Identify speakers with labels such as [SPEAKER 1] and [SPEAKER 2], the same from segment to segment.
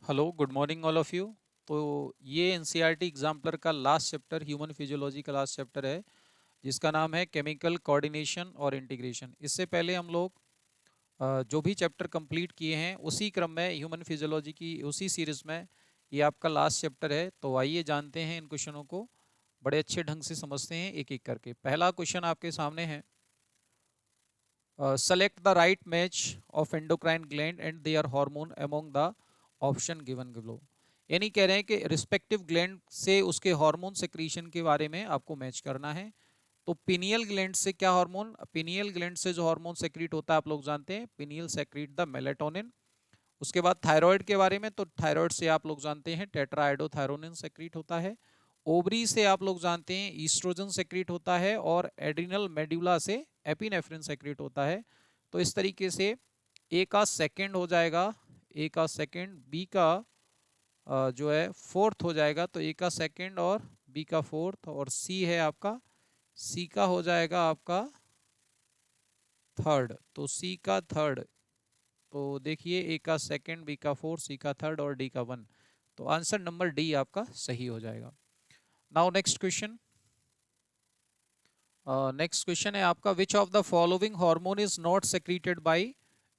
[SPEAKER 1] Hello good morning all of you. तो ये NCERT exemplar का लास्ट चैप्टर ह्यूमन फिजियोलॉजी का लास्ट चैप्टर है, जिसका नाम है केमिकल कोऑर्डिनेशन और इंटीग्रेशन। इससे पहले हम लोग जो भी चैप्टर कंप्लीट किए हैं उसी क्रम में ह्यूमन फिजियोलॉजी की उसी सीरीज में ये आपका लास्ट चैप्टर है। तो आइए जानते हैं इन क्वेश्चनों को, बड़े अच्छे ढंग से समझते हैं एक एक करके। पहला क्वेश्चन आपके सामने है, select the right match of endocrine gland and their hormone among the option given below. यानी कह रहे हैं कि रिस्पेक्टिव ग्लैंड से उसके हार्मोन सेक्रीशन के बारे में आपको मैच करना है। तो पिनियल ग्लैंड से क्या हार्मोन, पिनियल ग्लैंड से जो हार्मोन सेक्रीट होता है आप लोग जानते हैं, पिनियल सेक्रीट द मेलेटोनिन। उसके बाद थायराइड के बारे में, तो थायराइड से आप लोग जानते हैं टेट्राआइडोथायरोनिन सेक्रीट होता है। ओवरी से आप लोग जानते हैं ईस्ट्रोजन सेक्रीट होता है, और एड्रिनल मेड्यूला से एपिनेफ्रिन सेक्रीट होता है। तो इस तरीके से ए का सेकंड हो जाएगा, ए का सेकंड, बी का जो है फोर्थ हो जाएगा, तो ए का सेकंड और बी का फोर्थ, और सी है आपका, सी का हो जाएगा आपका थर्ड, तो सी का थर्ड। तो देखिए ए का सेकंड, बी का फोर्थ, सी का थर्ड और डी का वन। तो आंसर नंबर डी आपका सही हो जाएगा। Now next question, next question है आपका, विच of the following hormone is not secreted by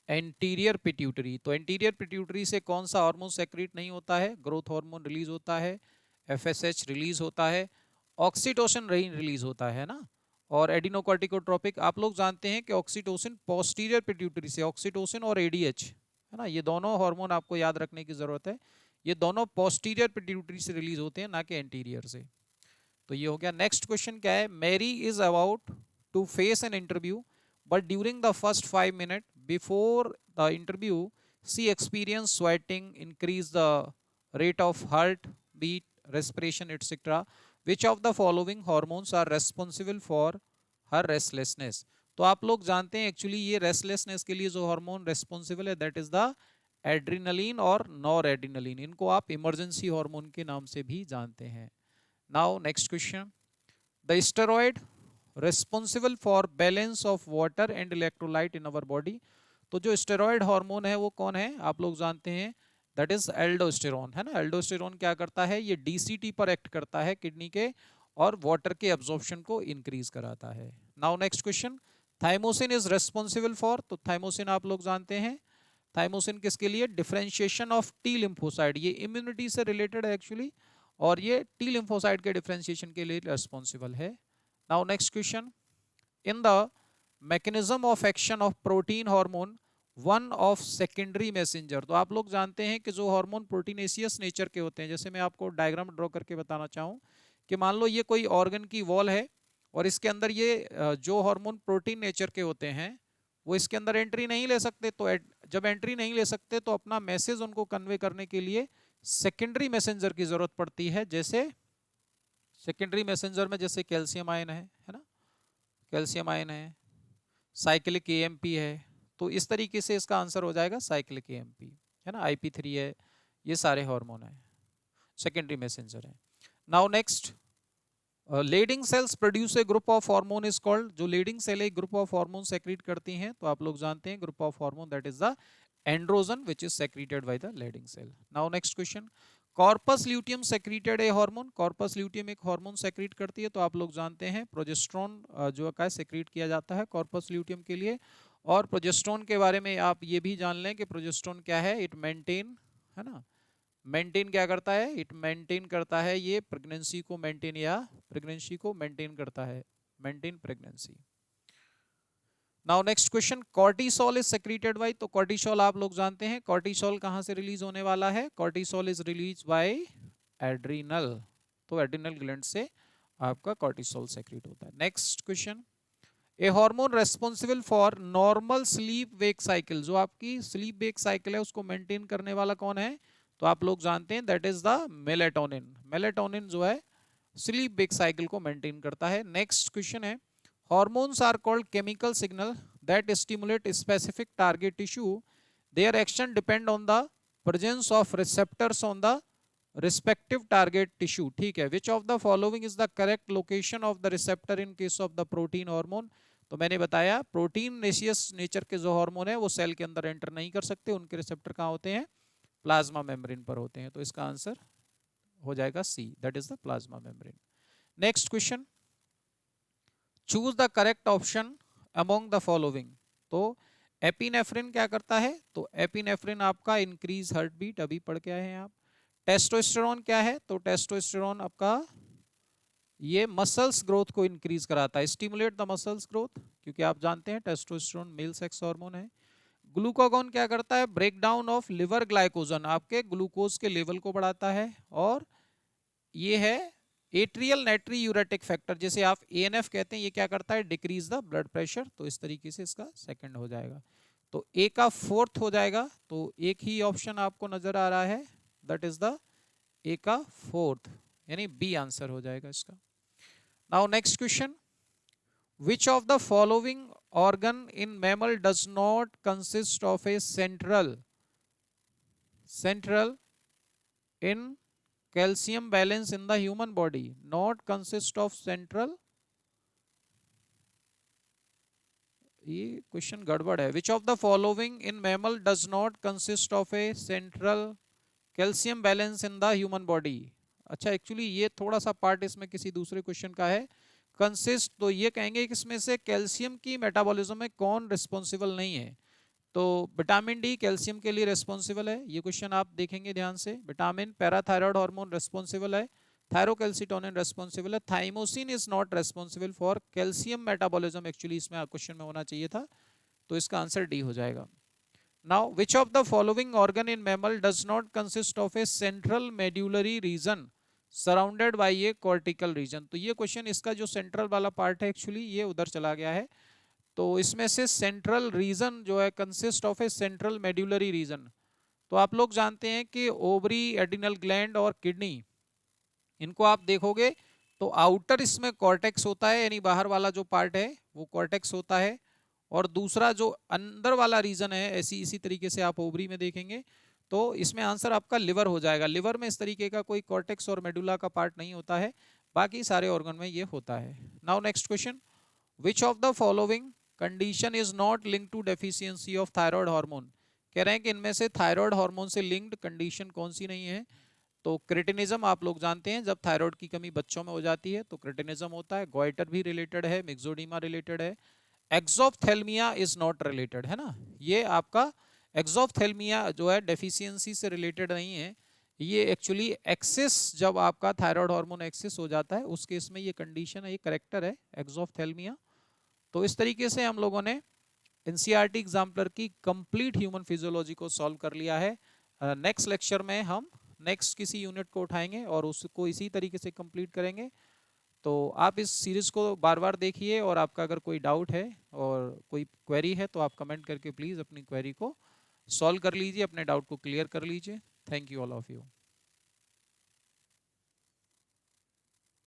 [SPEAKER 1] anterior pituitary. तो एंटीरियर पिट्यूटरी से कौन सा हार्मोन सेक्रीट नहीं होता है? ग्रोथ हार्मोन रिलीज होता है, एफएसएच रिलीज होता है, ऑक्सीटोसिन रिलीज होता है ना, और एडिनोकॉर्टिकोट्रोपिक। आप लोग जानते हैं कि ऑक्सीटोसिन पोस्टीरियर पिट्यूटरी से, ऑक्सीटोसिन और एडीएच है ना, ये दोनों हार्मोन आपको याद रखने की जरूरत है, ये दोनों पोस्टीरियर पिट्यूटरी से रिलीज होते हैं, ना कि एंटीरियर से। तो ये हो गया। नेक्स्ट क्वेश्चन क्या है, Mary is about to face an interview but during the first 5 minute before the interview she experience sweating, increase the rate of heart beat, respiration etcetera. Which of the following hormones are responsible for her restlessness. तो आप लोग जानते हैं actually ये restlessness के लिए जो hormone responsible है दैट इज द एड्रिनलिन और नॉर एड्रिनलिन। इनको आप इमरजेंसी हार्मोन के नाम से भी जानते हैं। Now next question. The steroid responsible for balance of water and electrolyte in our body. तो जो स्टेरॉयड हार्मोन है वो कौन है? आप लोग जानते हैं दैट इज एल्डोस्टेरोन, है ना। एल्डोस्टेरोन क्या करता है? ये डीसीटी पर एक्ट करता है किडनी के, और वाटर के एब्जॉर्प्शन को इंक्रीज कराता है। Now next question, thymosin is responsible for. तो थाइमोसिन आप लोग जानते हैं, थाइमोसिन किसके लिए? डिफरेंशिएशन ऑफ टी लिम्फोसाइड, ये इम्यूनिटी से रिलेटेड है एक्चुअली, और ये टी लिम्फोसाइट के डिफरेंशिएशन के लिए रिस्पॉन्सिबल है। Now next question, in the mechanism of action of protein hormone one of secondary messenger. तो आप लोग जानते हैं कि जो हार्मोन प्रोटीनेशियस नेचर के होते हैं, जैसे मैं आपको डायग्राम ड्रॉ करके बताना चाहूँ कि मान लो ये कोई ऑर्गन की वॉल है, और इसके अंदर ये जो हार्मोन प्रोटीन नेचर के होते हैं वो इसके अंदर एंट्री नहीं ले सकते। तो जब एंट्री नहीं ले सकते तो अपना मैसेज उनको कन्वे करने के लिए सेकेंडरी मैसेंजर की जरूरत पड़ती है। जैसे सेकेंडरी मैसेंजर में जैसे कैल्शियम आयन है ना, कैल्शियम आयन है, साइक्लिक एएमपी है। तो इस तरीके से इसका आंसर हो जाएगा साइक्लिक एएमपी, है ना, आईपी3 है, ये सारे हार्मोन है, सेकेंडरी मैसेंजर है। Now next, leading cells produce a group of hormone is called. जो लीडिंग सेल एक ग्रुप ऑफ हार्मोन सेक्रेट करती हैं, तो आप लोग जानते हैं group of hormone that is the androgen which is secreted by the leading cell. Now next question, corpus luteum secreted a hormone. Corpus luteum एक हार्मोन सेक्रेट करती है, तो आप लोग जानते हैं प्रोजेस्टेरोन जो का सेक्रेट किया जाता है कॉर्पस ल्यूटियम के लिए। और प्रोजेस्टेरोन के बारे में आप ये भी जान लें कि प्रोजेस्टेरोन क्या है, इट मेंटेन, है ना, मेंटेन क्या करता है, इट मेंटेन करता है ये प्रेगनेंसी को मेंटेन, या प्रेगनेंसी को मेंटेन करता है, maintain pregnancy. Now next question, cortisol is secreted bye. तो कॉर्टिसोल आप लोग जानते हैं, कॉर्टिसोल कहां से रिलीज होने वाला है? Cortisol is release by adrenal. तो एड्रिनल ग्लैंड से आपका कॉर्टिसोल सेक्रेट होता है। Next question, A hormone responsible for normal sleep wake cycle. जो आपकी स्लीप वेक साइकिल है उसको मेंटेन करने वाला कौन है? तो आप लोग जानते हैं that is the melatonin. Melatonin जो है स्लीप वेक साइकिल को मेंटेन करता है। नेक्स्ट क्वेश्चन है, hormones are called chemical signal that stimulate specific target tissue, their action depend on the presence of receptors on the respective target tissue. ठीक है, which of the following is the correct location of the receptor in case of the protein hormone. तो मैंने बताया protein नेशियस nature के जो hormone है वो cell के अंदर एंटर नहीं कर सकते, उनके रिसेप्टर कहाँ होते हैं? प्लाज्मा मेम्ब्रेन पर होते हैं। तो इसका आंसर हो जाएगा C, that is the plasma membrane. Next question, choose the correct option among the following. तो एपिनेफ्रिन क्या करता है? तो एपिनेफ्रिन आपका इंक्रीज हार्ट बीट, अभी पढ़ के आए हैं आप। टेस्टोस्टेरोन क्या है? तो टेस्टोस्टेरोन आपका ये मसल्स ग्रोथ को इंक्रीज कराता है, स्टिमुलेट द मसल्स ग्रोथ, क्योंकि आप जानते हैं टेस्टोस्टेरोन मेल सेक्स हार्मोन है। ग्लूकागॉन क्या करता है? Break down of liver glycogen, आपके ग्लूकोज के लेवल को बढ़ाता है। और ये है एट्रियल नाइट्री यूरेटिक फैक्टर, जैसे आप एएनएफ कहते हैं, ये क्या करता है? Decrease the blood pressure. तो इस तरीके से इसका सेकंड हो जाएगा। तो ए का फोर्थ हो जाएगा। तो एक ही ऑप्शन आपको नजर आ रहा है, दैट इज द ए का फोर्थ, यानी बी आंसर हो जाएगा इसका। Now next question, which of the following organ in mammal does not consist of a central in calcium balance in the human body? Not consist of central, ये question गड़बड़ है। Which of the following in mammal does not consist of a central calcium balance in the human body? अच्छा, actually ये थोड़ा सा part इसमें किसी दूसरे क्वेश्चन का है। कंसिस्ट, तो ये कहेंगे कि इसमें से कैल्शियम की मेटाबॉलिज्म में कौन रिस्पॉन्सिबल नहीं है? तो विटामिन डी कैल्शियम के लिए रिस्पॉन्सिबल है, ये क्वेश्चन आप देखेंगे ध्यान से। विटामिन पैराथायरॉयड हार्मोन रिस्पॉन्सिबल है, थायरोकैल्सिटोनिन रिस्पॉन्सिबल है, thymosin is not responsible for calcium metabolism, actually इसमें क्वेश्चन में होना चाहिए था। तो इसका आंसर डी हो जाएगा। Now which of the following organ in mammal does not consist of a central medullary region surrounded by a cortical region? तो ये क्वेश्चन, इसका जो सेंट्रल वाला पार्ट है एक्चुअली ये उधर चला गया है। तो इसमें से सेंट्रल रीजन जो है consist of a central medullary region. तो आप लोग जानते हैं कि ओवरी, एडिनल ग्लैंड और किडनी, इनको आप देखोगे तो आउटर इसमें कॉर्टेक्स होता है, यानी बाहर वाला जो पार्ट है वो कॉर्टेक्स होता है। और दूसरा जो अंदर वाला रीजन है, ऐसी इसी तरीके से आप ओवरी में देखेंगे। तो इसमें आंसर आपका लिवर हो जाएगा। लिवर में इस तरीके का कोई कॉर्टेक्स और मेडुला का पार्ट नहीं होता है, बाकी सारे ऑर्गन में ये होता है। Now next question, which of the following condition is not linked to deficiency of thyroid hormone? कह रहे हैं कि इनमें से थायराइड हार्मोन से लिंक्ड कंडीशन कौन सी नहीं है? तो क्रिटिनिज्म आप लोग जानते हैं, जब थायराइड की कमी बच्चों में हो जाती है तो क्रिटिनिज्म होता है। गोइटर भी रिलेटेड है, मिक्सोडीमा रिलेटेड है। एक्सोफ्थेल्मिया इज नॉट रिलेटेड, है ना, ये आपका एक्सोफ्थेल्मिया जो है डेफिशिएंसी से रिलेटेड नहीं है। ये एक्चुअली एक्सेस, जब आपका थायराइड हार्मोन एक्सेस हो जाता है उस केस में ये कंडीशन है, ये करेक्टर है एक्सोफ्थेल्मिया। तो इस तरीके से हम लोगों ने एनसीईआरटी एग्जाम्पलर की कंप्लीट ह्यूमन फिजियोलॉजी को सॉल्व कर लिया है। नेक्स्ट लेक्चर में हम नेक्स्ट किसी यूनिट को उठाएंगे और उसको इसी तरीके से कंप्लीट करेंगे। तो आप इस सीरीज को बार बार देखिए, और आपका अगर कोई डाउट है और कोई क्वेरी है तो आप कमेंट करके प्लीज़ अपनी क्वेरी को सॉल्व कर लीजिए, अपने डाउट को क्लियर कर लीजिए। Thank you all of you.